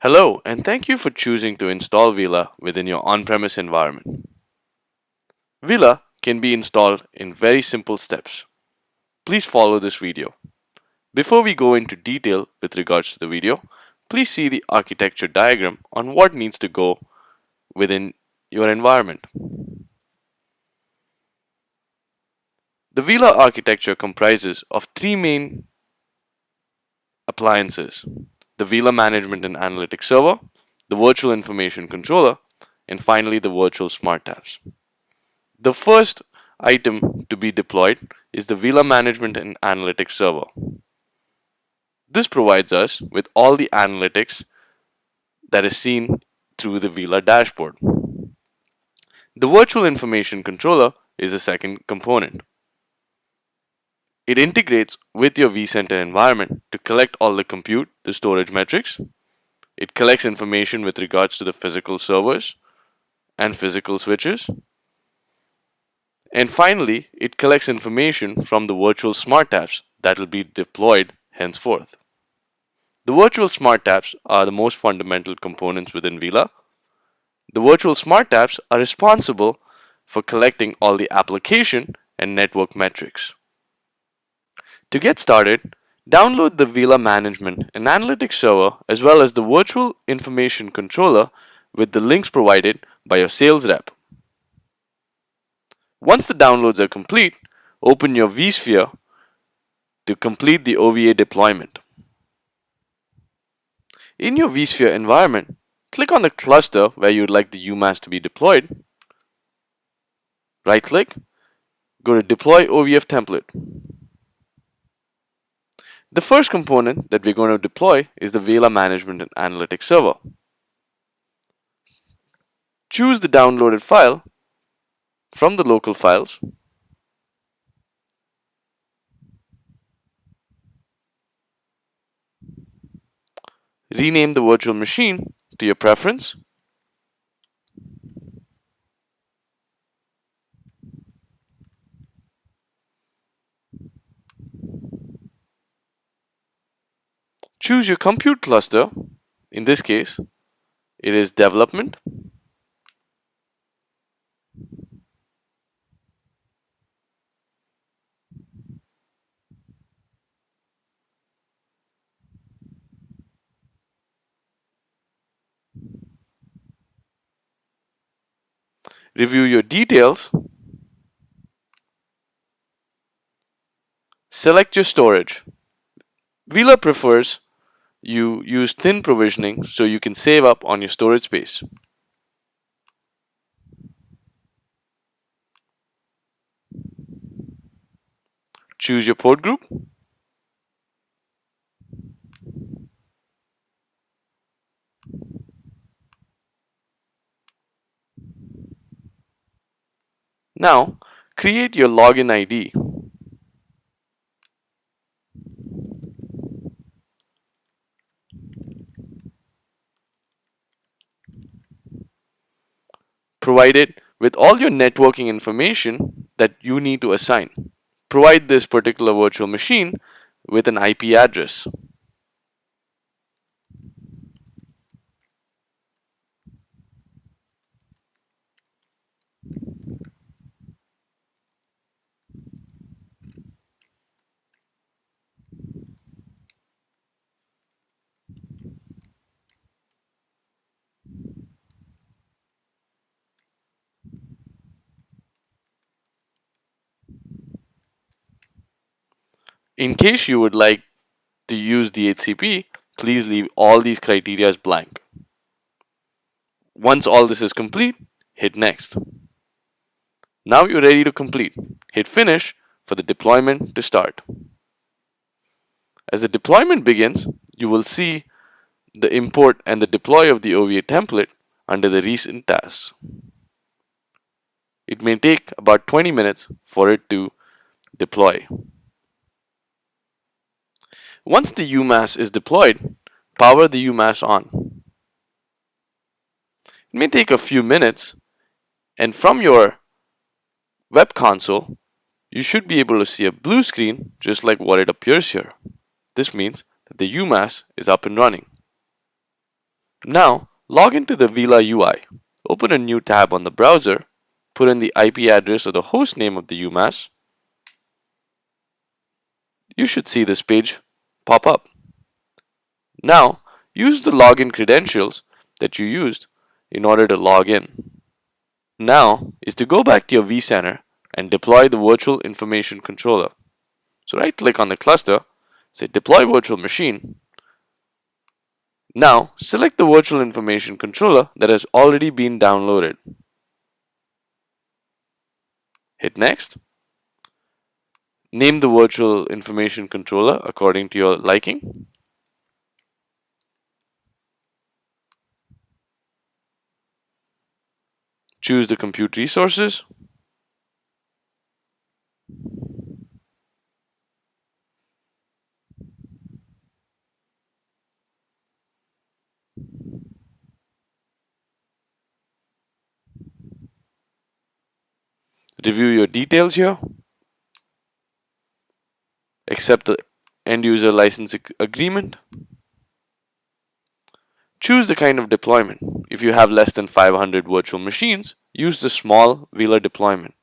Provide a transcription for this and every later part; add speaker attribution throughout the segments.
Speaker 1: Hello, and thank you for choosing to install Uila within your on-premise environment. Uila can be installed in very simple steps. Please follow this video. Before we go into detail with regards to the video, please see the architecture diagram on what needs to go within your environment. The Uila architecture comprises of three main appliances: the Uila Management and Analytics Server, the Virtual Information Controller, and finally the Virtual Smart Tabs. The first item to be deployed is the Uila Management and Analytics Server. This provides us with all the analytics that is seen through the Uila dashboard. The Virtual Information Controller is the second component. It integrates with your vCenter environment to collect all the compute, the storage metrics. It collects information with regards to the physical servers and physical switches. And finally, it collects information from the virtual smart tabs that will be deployed henceforth. The virtual smart tabs are the most fundamental components within Uila. The virtual smart tabs are responsible for collecting all the application and network metrics. To get started, download the Uila Management and Analytics Server as well as the Virtual Information Controller with the links provided by your sales rep. Once the downloads are complete, open your vSphere to complete the OVA deployment. In your vSphere environment, click on the cluster where you would like the UMAS to be deployed. Right-click, go to Deploy OVF Template. The first component that we're going to deploy is the Uila Management and Analytics Server. Choose the downloaded file from the local files. Rename the virtual machine to your preference. Choose your compute cluster. In this case, it is development. Review your details. Select your storage. Uila prefers you use thin provisioning so you can save up on your storage space. Choose your port group. Now, create your login ID. Provide it with all your networking information that you need to assign. Provide this particular virtual machine with an IP address. In case you would like to use DHCP, please leave all these criteria blank. Once all this is complete, hit next. Now you're ready to complete. Hit finish for the deployment to start. As the deployment begins, you will see the import and the deploy of the OVA template under the recent tasks. It may take about 20 minutes for it to deploy. Once the UMAS is deployed, power the UMAS on. It may take a few minutes, and from your web console, you should be able to see a blue screen just like what it appears here. This means that the UMAS is up and running. Now, log into the Uila UI. Open a new tab on the browser, put in the IP address or the host name of the UMAS. You should see this page pop up. Now, use the login credentials that you used in order to log in. Now is to go back to your vCenter and deploy the virtual information controller. So right click on the cluster, say deploy virtual machine. Now select the virtual information controller that has already been downloaded. Hit next. Name the virtual information controller according to your liking. Choose the compute resources. Review your details here. Accept the end user license agreement. Choose the kind of deployment. If you have less than 500 virtual machines, use the small Uila deployment.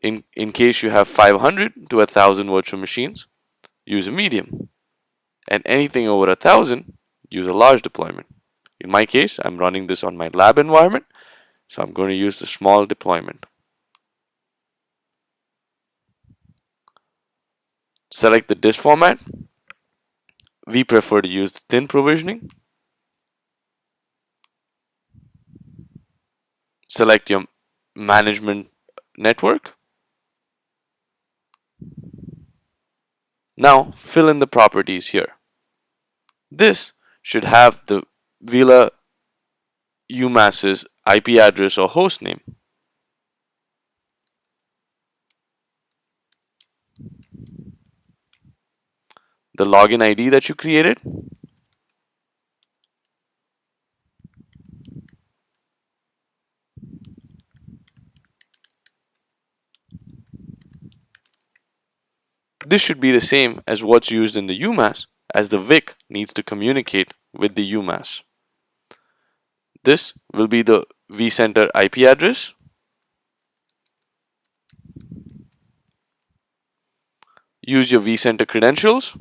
Speaker 1: In case you have 500 to 1000 virtual machines, use a medium. And anything over 1000, use a large deployment. In my case, I'm running this on my lab environment, so I'm going to use the small deployment. Select the disk format. We prefer to use the thin provisioning. Select your management network. Now fill in the properties here. This should have the Uila UMAS's IP address or host name. The login ID that you created. This should be the same as what's used in the UMAS, as the VIC needs to communicate with the UMAS. This will be the vCenter IP address. Use your vCenter credentials.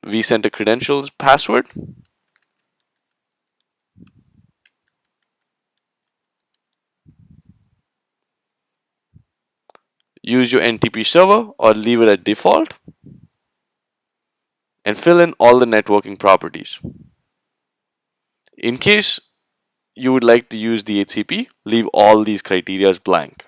Speaker 1: vCenter credentials password. Use your NTP server or leave it at default. And fill in all the networking properties. In case you would like to use DHCP, leave all these criteria blank.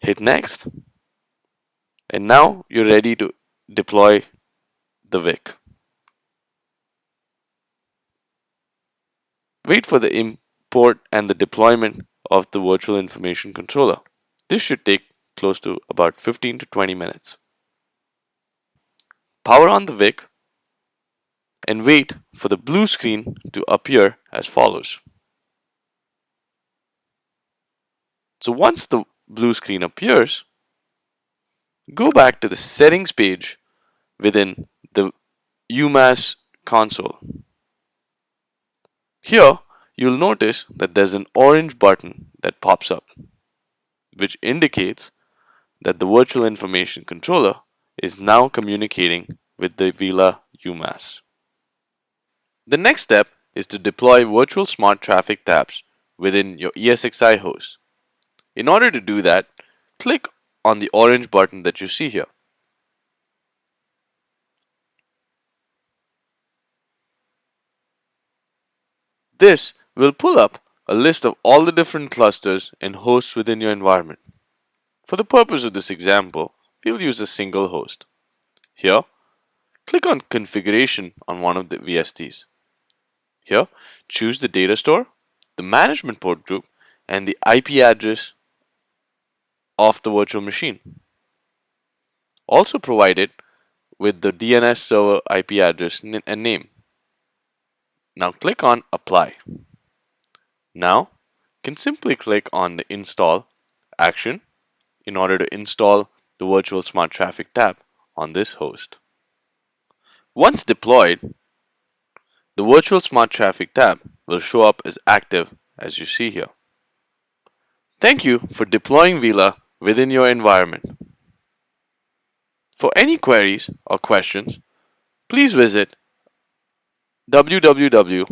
Speaker 1: Hit next. And now you're ready to deploy the VIC. Wait for the import and the deployment of the virtual information controller. This should take close to about 15 to 20 minutes. Power on the VIC and wait for the blue screen to appear as follows. So once the blue screen appears, go back to the settings page within the UMAS console. Here, you'll notice that there's an orange button that pops up, which indicates that the virtual information controller is now communicating with the Uila UMAS. The next step is to deploy virtual smart traffic tabs within your ESXi host. In order to do that, click on the orange button that you see here. This will pull up a list of all the different clusters and hosts within your environment. For the purpose of this example, we'll use a single host. Here, click on Configuration on one of the VSTs. Here, choose the data store, the management port group, and the IP address of the virtual machine. Also provided with the DNS server IP address and name. Now click on Apply. Now, you can simply click on the Install action in order to install the Virtual Smart Traffic tab on this host. Once deployed, the Virtual Smart Traffic tab will show up as active as you see here. Thank you for deploying Uila within your environment. For any queries or questions, please visit www.uila.com.